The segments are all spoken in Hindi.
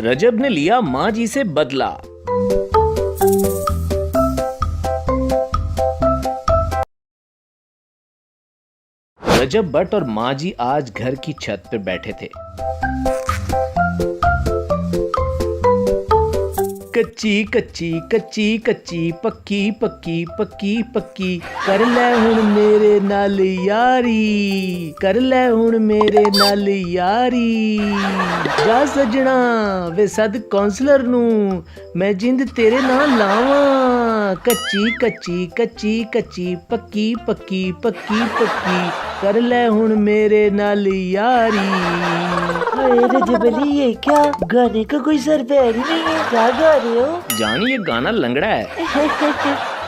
रजब ने लिया माँ जी से बदला। रजब भट्ट और माँ जी आज घर की छत पर बैठे थे। कच्ची कच्ची कच्ची कच्ची पक्की पक्की पक्की पक्की कर ले हुण मेरे नाल यारी, कर ले हुण मेरे नाल यारी। जा सजना वे सद कौंसलर नू मैं जिंद तेरे नाल लावां। कच्ची कच्ची कच्ची कच्ची पक्की पक्की पक्की पक्की कर ले हुण मेरे नाल यारी। अरे रजब अली, ये क्या गाने का कोई सर पैर ही नहीं है, क्या गा रहे हो? जानी ये गाना लंगड़ा है।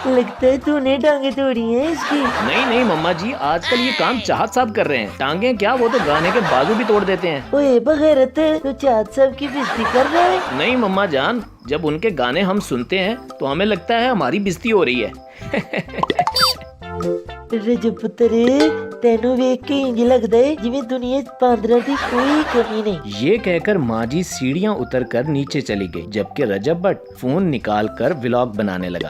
लगता है तूने टांगे तोड़ी हैं इसकी। नहीं नहीं मम्मा जी, आजकल ये काम चाहत साहब कर रहे हैं। टांगे क्या, वो तो गाने के बाजू भी तोड़ देते हैं। ओए बगैरत, तो चाँद साहब की बेइज्जती कर रहा है। नहीं मम्मा जान, जब उनके गाने हम सुनते हैं तो हमें लगता है हमारी बेइज्जती हो रही है। रजब पुत्तरे, तेनू वेख के इंज लगदा है जिवें दुनिया च बांदरां दी कोई कमी नहीं। ये कहकर माँ जी सीढ़ियाँ उतरकर नीचे चली गई, जबकि रजब भट्ट फोन निकाल कर व्लॉग बनाने लगा।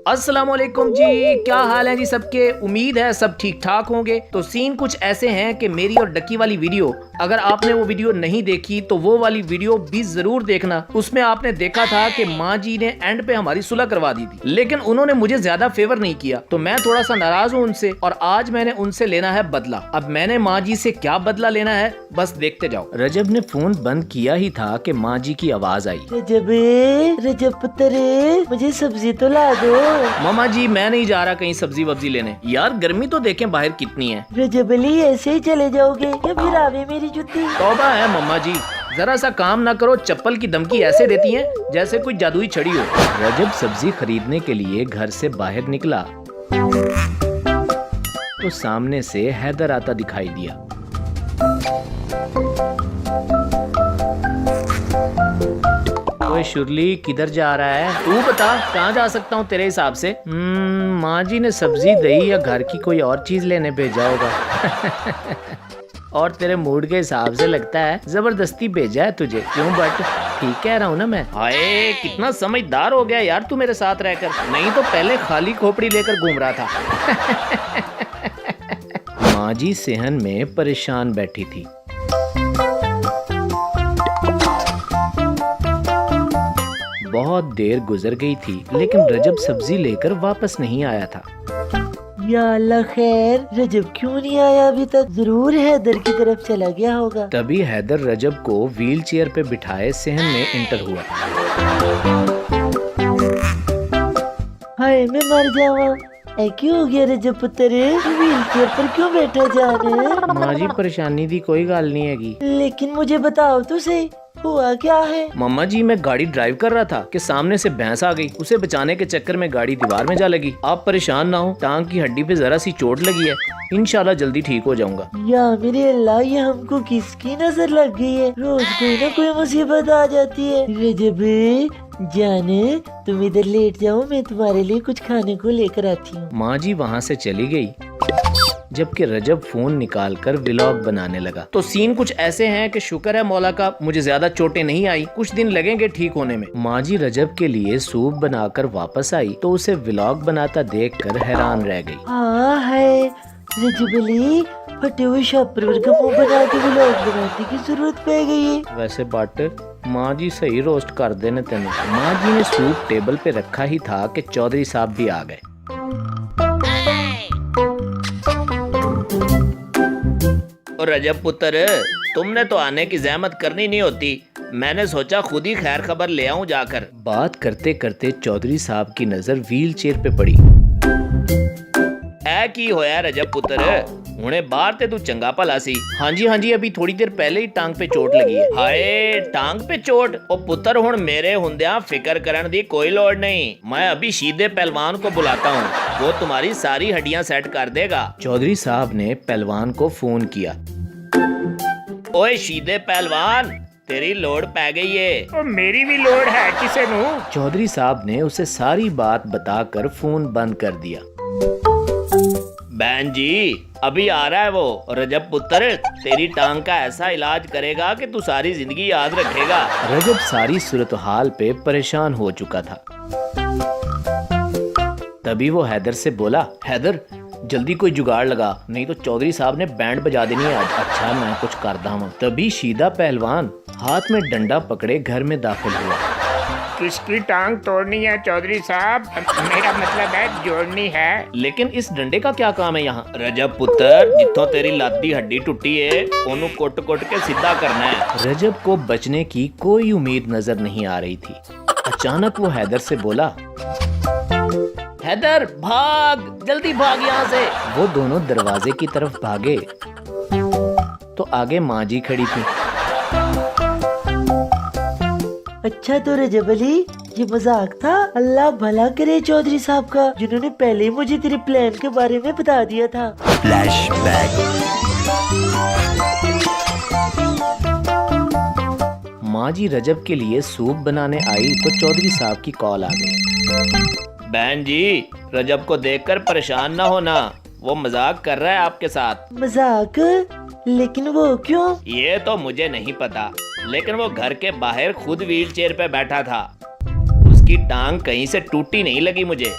अस्सलाम वालेकुम जी, क्या हाल है जी सबके? उम्मीद है सब ठीक ठाक होंगे। तो सीन कुछ ऐसे हैं कि मेरी और डक्की वाली वीडियो, अगर आपने वो वीडियो नहीं देखी तो वो वाली वीडियो भी जरूर देखना। उसमें आपने देखा था कि माँ जी ने एंड पे हमारी सुलह करवा दी थी, लेकिन उन्होंने मुझे ज्यादा फेवर नहीं किया, तो मैं थोड़ा सा नाराज हूँ उनसे और आज मैंने उनसे लेना है बदला। अब मैंने माँ जी से क्या बदला लेना है, बस देखते जाओ। रजब ने फोन बंद किया ही था कि माँ जी की आवाज आई। रजब पुत्तरे, मुझे सब्जी तो ला दो। मामा जी मैं नहीं जा रहा कहीं सब्जी वब्जी लेने, यार गर्मी तो देखें बाहर कितनी है। रजब अली, ऐसे ही चले जाओगे या फिर आवे मेरी जुत्ती? तौबा है मम्मा जी, जरा सा काम ना करो, चप्पल की धमकी ऐसे देती हैं जैसे कोई जादुई छड़ी हो। रजब सब्जी खरीदने के लिए घर से बाहर निकला तो सामने से हैदर आता दिखाई दिया। ओए शुरली, किधर जा रहा है? तू बता, कहाँ जा सकता हूँ तेरे हिसाब से? माँ जी ने सब्जी दही या घर की कोई और चीज लेने भेजा होगा। और तेरे मूड के हिसाब से लगता है जबरदस्ती भेजा है तुझे। क्यों बट ठीक कह रहा हूँ ना मैं? हाय कितना समझदार हो गया यार तू मेरे साथ रहकर, नहीं तो पहले खाली खोपड़ी लेकर घूम रहा था। माँ जी सेहन में परेशान बैठी थी। बहुत देर गुजर गई थी लेकिन रजब सब्जी लेकर वापस नहीं आया था। या अल्लाह खैर, रजब क्यों नहीं आया अभी तक? जरूर हैदर की तरफ चला गया होगा। तभी हैदर रजब को व्हील चेयर पे बिठाए सहन में एंटर हुआ। हाय मैं मर जावा, क्यों हो गया रजब पुत्तरे? व्हील चेयर पर क्यों बैठा जाने? माँ जी परेशानी दी कोई गल नहीं हैगी। लेकिन मुझे बताओ तो सही, हुआ क्या है? मम्मा जी मैं गाड़ी ड्राइव कर रहा था कि सामने से भैंस आ गई, उसे बचाने के चक्कर में गाड़ी दीवार में जा लगी। आप परेशान ना हो, टांग की हड्डी पे जरा सी चोट लगी है, इंशाल्लाह जल्दी ठीक हो जाऊंगा। या मेरे अल्लाह, ये हमको किसकी नजर लग गई है? रोज कोई ना कोई मुसीबत आ जाती है। रजब जाने, तुम इधर लेट जाओ, मैं तुम्हारे लिए कुछ खाने को लेकर आती हूँ। माँ जी वहाँ से चली गई जबकि रजब फोन निकालकर व्लॉग बनाने लगा। तो सीन कुछ ऐसे हैं कि शुक्र है मौला का मुझे ज्यादा चोटें नहीं आई, कुछ दिन लगेंगे ठीक होने में। माँ जी रजब के लिए सूप बनाकर वापस आई तो उसे व्लॉग बनाता देखकर हैरान रह गई। हाँ है रजब अली, फटे हुए शाहपुर का मुंह बना के व्लॉग बनाने की जरूरत पड़ गई है। वैसे बट माँ जी सही रोस्ट कर देने तेने। माँ जी ने सूप टेबल पे रखा ही था कि चौधरी साहब भी आ गए। और रजब पुत्र, तुमने तो आने की जहमत करनी नहीं होती, मैंने सोचा खुद ही खैर खबर ले आऊं जाकर। बात करते करते चौधरी साहब की नजर व्हील चेयर पे पड़ी। ऐ की होया रजब पुत्र, हुणे बाहर ते तू चंगा भला सी। हाँ जी अभी थोड़ी देर पहले ही टांग पे चोट लगी है। हाय टांग पे चोट? ओ पुत्र हुण मेरे हुंदिया फिक्र करन दी कोई लोड़ नहीं, मैं अभी सीधे पहलवान को बुलाता हूँ, वो तुम्हारी सारी हड्डियां सेट कर देगा। चौधरी साहब ने पहलवान को फोन किया। ओए सीधे पहलवान, तेरी लोड़ पै गई है। और मेरी भी लोड़ है किसे नू? चौधरी साहब ने उसे सारी बात बताकर फोन बंद कर दिया। बहन जी अभी आ रहा है वो रजब पुत्र, तेरी टांग का ऐसा इलाज करेगा कि तू सारी जिंदगी याद रखेगा। रजब सारी सूरत हाल पे परेशान हो चुका था। तभी वो हैदर से बोला, हैदर जल्दी कोई जुगाड़ लगा, नहीं तो चौधरी साहब ने बैंड बजा देनी है आज। अच्छा मैं कुछ करता हूँ। तभी शीदा पहलवान हाथ में डंडा पकड़े घर में दाखिल हुआ। किसकी टांग तोड़नी है चौधरी साहब? मेरा मतलब है जोड़नी है। लेकिन इस डंडे का क्या काम है यहाँ? रजब पुत्र जिथों तेरी लाती हड्डी टूटी है ओनू कोट कोट के सीधा करना है। रजब को बचने की कोई उम्मीद नजर नहीं आ रही थी। अचानक वो हैदर से बोला, हैदर भाग, जल्दी भाग यहाँ से। वो दोनों दरवाजे की तरफ भागे तो आगे माँ जी खड़ी थी। अच्छा तो रजब अली ये मजाक था। अल्लाह भला करे चौधरी साहब का, जिन्होंने पहले ही मुझे तेरे प्लान के बारे में बता दिया था। माँ जी रजब के लिए सूप बनाने आई तो चौधरी साहब की कॉल आ गई। बहन जी रजब को देखकर परेशान ना होना, वो मजाक कर रहा है आपके साथ। मजाक? लेकिन वो क्यों? ये तो मुझे नहीं पता, लेकिन वो घर के बाहर खुद व्हील चेयर पे बैठा था। उसकी टांग कहीं से टूटी नहीं लगी मुझे।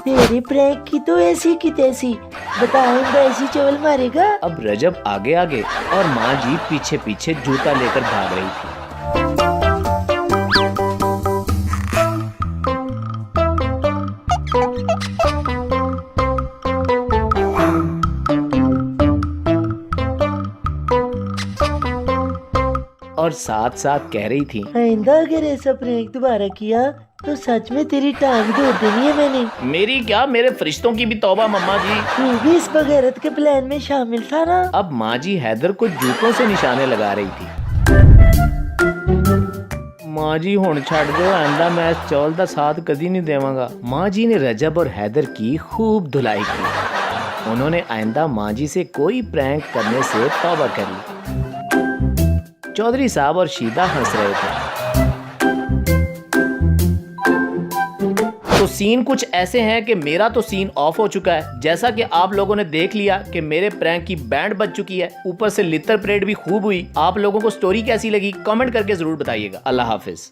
तेरी प्रैंक की तो ऐसी की तैसी, बताएंगा ऐसी चवल मारेगा। अब रजब आगे आगे और माँ जी पीछे पीछे जूता लेकर भाग रही थी। और साथ साथ कह रही थी, आइंदा अगर ऐसा प्रैंक दोबारा किया तो सच में तेरी टांग तोड़ देनी है मैंने। मेरी क्या, मेरे फरिश्तों की भी तौबा मम्मा जी। तू भी इस बगैरत के प्लान में शामिल था ना। अब माँ जी हैदर को जूतों से निशाने लगा रही थी। माँ जी हुण छड़ दो, आंदा मैं इस चौल दा साथ कदी नहीं देवांगा। माँ जी ने रजब और हैदर की खूब धुलाई की। उन्होंने आइंदा माँ जी से कोई प्रैंक करने से तौबा कर ली। चौधरी साहब और शीदा हंस रहे थे। तो सीन कुछ ऐसे हैं कि मेरा तो सीन ऑफ हो चुका है। जैसा कि आप लोगों ने देख लिया कि मेरे प्रैंक की बैंड बज चुकी है, ऊपर से लितर परेड भी खूब हुई। आप लोगों को स्टोरी कैसी लगी कमेंट करके जरूर बताइएगा। अल्लाह हाफिज।